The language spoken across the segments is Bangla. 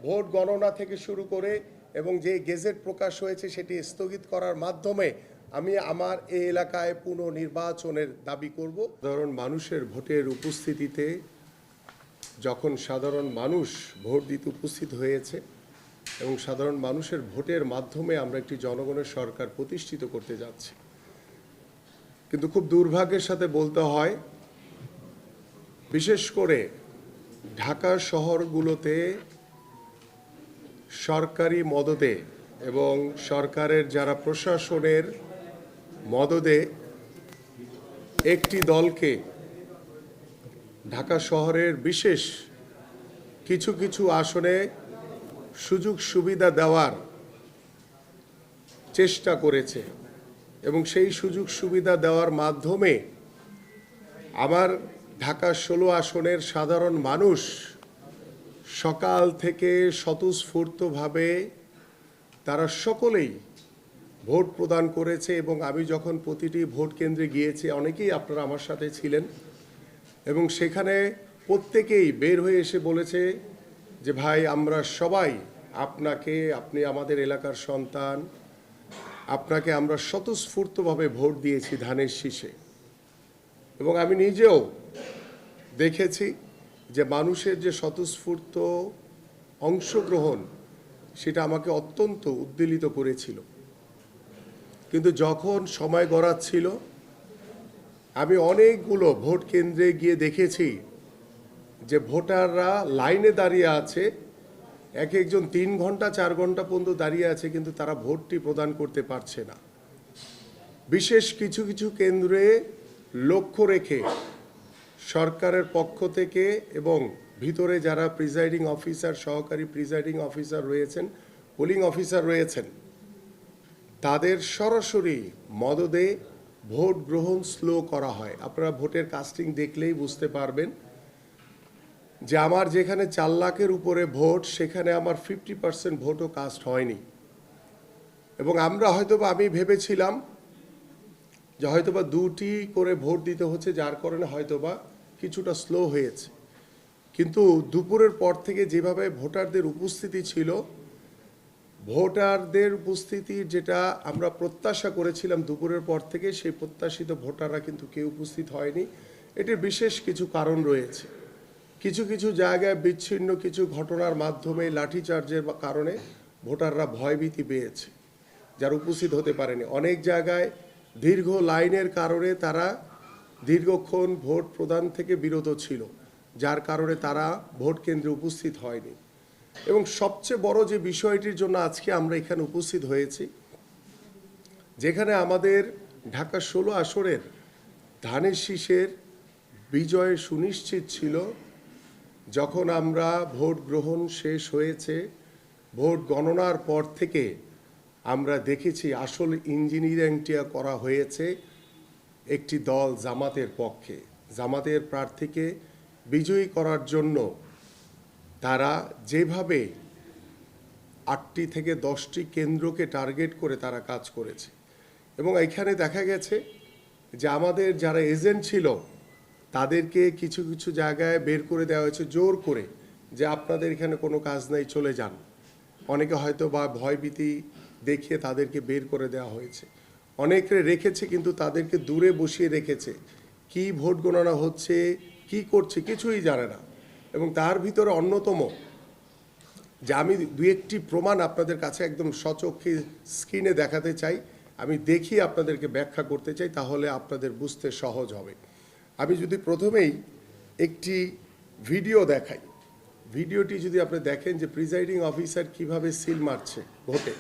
ভোট গণনা থেকে শুরু করে এবং যে গেজেট প্রকাশ হয়েছে সেটি স্থগিত করার মাধ্যমে আমি আমার এই এলাকায় পুনর্নির্বাচনের দাবি করব। সাধারণ মানুষের ভোটের উপস্থিতিতে যখন সাধারণ মানুষ ভোট দিতে উপস্থিত হয়েছে এবং সাধারণ মানুষের ভোটের মাধ্যমে আমরা একটি জনগণের সরকার প্রতিষ্ঠিত করতে যাচ্ছি, কিন্তু খুব দুর্ভাগ্যের সাথে বলতে হয়, বিশেষ করে ঢাকা শহরগুলোতে সরকারি মদদে এবং সরকারের যারা প্রশাসনের মদদে একটি দলকে ঢাকা শহরের বিশেষ কিছু কিছু আসনে সুযোগ সুবিধা দেওয়ার চেষ্টা করেছে এবং সেই সুযোগ সুবিধা দেওয়ার মাধ্যমে আমার ঢাকা 16 আসনের সাধারণ মানুষ সকাল থেকে স্বতঃস্ফূর্তভাবে তারা সকলেই ভোট প্রদান করেছে এবং আমি যখন প্রতিটি ভোট কেন্দ্রে গিয়েছি, অনেকেই আপনারা আমার সাথে ছিলেন এবং সেখানে প্রত্যেকেই বের হয়ে এসে বলেছে যে ভাই, আমরা সবাই আপনাকে, আপনি আমাদের এলাকার সন্তান, আপনাকে আমরা স্বতঃস্ফূর্তভাবে ভোট দিয়েছি ধানের শীষে। এবং আমি নিজেও দেখেছি যে মানুষের যে স্বতঃস্ফূর্ত অংশগ্রহণ, সেটা আমাকে অত্যন্ত উদ্বেলিত করেছিল। কিন্তু যখন সময় গড়াচ্ছিল, আমি অনেকগুলো ভোট কেন্দ্রে গিয়ে দেখেছি যে ভোটাররা লাইনে দাঁড়িয়ে আছে, এক একজন 3 ঘন্টা 4 ঘন্টা পর্যন্ত দাঁড়িয়ে আছে, কিন্তু তারা ভোটটি প্রদান করতে পারছে না। বিশেষ কিছু কিছু কেন্দ্রে লক্ষ্য রেখে সরকারের পক্ষ থেকে এবং ভিতরে যারা প্রিজাইডিং অফিসার, সহকারী প্রিজাইডিং অফিসার রয়েছেন, পোলিং অফিসার রয়েছেন, তাদের সরাসরি মদদে ভোট গ্রহণ স্লো করা হয়। আপনারা ভোটের কাস্টিং দেখলেই বুঝতে পারবেন যে আমার যেখানে 4 লাখের উপরে ভোট, সেখানে আমার 50% ভোটও কাস্ট হয়নি। এবং আমি ভেবেছিলাম যে হয়তোবা 2টি করে ভোট দিতে হচ্ছে, যার কারণে হয়তোবা কিছুটা স্লো হয়েছে। কিন্তু দুপুরের পর থেকে যেভাবে ভোটারদের উপস্থিতি ছিল, ভোটারদের উপস্থিতি যেটা আমরা প্রত্যাশা করেছিলাম দুপুরের পর থেকে, সেই প্রত্যাশিত ভোটাররা কিন্তু কেউ উপস্থিত হয়নি। এটির বিশেষ কিছু কারণ রয়েছে। কিছু কিছু জায়গায় বিচ্ছিন্ন কিছু ঘটনার মাধ্যমে লাঠিচার্জের কারণে ভোটাররা ভয়ভীতি পেয়েছে, যারা উপস্থিত হতে পারেনি। অনেক জায়গায় দীর্ঘ লাইনের কারণে তারা দীর্ঘক্ষণ ভোট প্রদান থেকে বিরত ছিল, যার কারণে তারা ভোট কেন্দ্রে উপস্থিত হয়নি। এবং সবচেয়ে বড় যে বিষয়টির জন্য আজকে আমরা এখানে উপস্থিত হয়েছি, যেখানে আমাদের ঢাকা 16 আসনের ধানের শীষের বিজয় সুনিশ্চিত ছিল, যখন আমরা ভোট গ্রহণ শেষ হয়েছে, ভোট গণনার পর থেকে আমরা দেখেছি আসল ইঞ্জিনিয়ারিংটা করা হয়েছে একটি দল জামাতের পক্ষে। জামাতের প্রার্থীকে বিজয়ী করার জন্য তারা যেভাবে 8টি থেকে 10টি কেন্দ্রকে টার্গেট করে তারা কাজ করেছে। এবং এখানে দেখা গেছে যে আমাদের যারা এজেন্ট ছিল, তাদেরকে কিছু কিছু জায়গায় বের করে দেওয়া হয়েছে জোর করে, যে আপনাদের এখানে কোনো কাজ নাই, চলে যান। অনেকে হয়তো বা ভয়ভীতি দেখিয়ে তাদেরকে বের করে দেওয়া হয়েছে। অনেকে রেখেছে, কিন্তু তাদেরকে দূরে বসিয়ে রেখেছে, কি ভোট গণনা হচ্ছে, কি করছে, কিছুই জানে না। এবং তার ভিতরে অন্যতম, যে আমি 2-1টি প্রমাণ আপনাদের কাছে একদম সচক্ষে স্ক্রিনে দেখাতে চাই, আমি দেখিয়ে আপনাদেরকে ব্যাখ্যা করতে চাই, তাহলে আপনাদের বুঝতে সহজ হবে। আমি যদি প্রথমেই একটি ভিডিও দেখাই, ভিডিওটি যদি আপনি দেখেন যে প্রিজাইডিং অফিসার কিভাবে সিল মারছে ভোটে।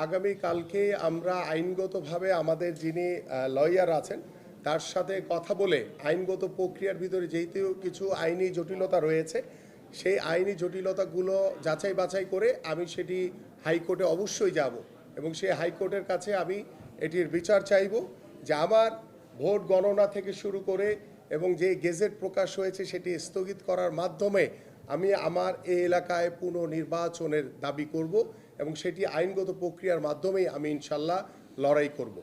আগামীকালকে আমরা আইনগতভাবে আমাদের যিনি লয়ার আছেন তার সাথে কথা বলে আইনগত প্রক্রিয়ার ভিতরে যেহেতু কিছু আইনি জটিলতা রয়েছে, সেই আইনি জটিলতাগুলো যাচাই বাছাই করে আমি সেটি হাইকোর্টে অবশ্যই যাব এবং সেই হাইকোর্টের কাছে আমি এটির বিচার চাইব যে আমার ভোট গণনা থেকে শুরু করে এবং যে গেজেট প্রকাশ হয়েছে সেটি স্থগিত করার মাধ্যমে আমি আমার এই এলাকায় পুনর্নির্বাচনের দাবি করব এবং সেটি আইনগত প্রক্রিয়ার মাধ্যমেই আমি ইনশাল্লাহ লড়াই করব।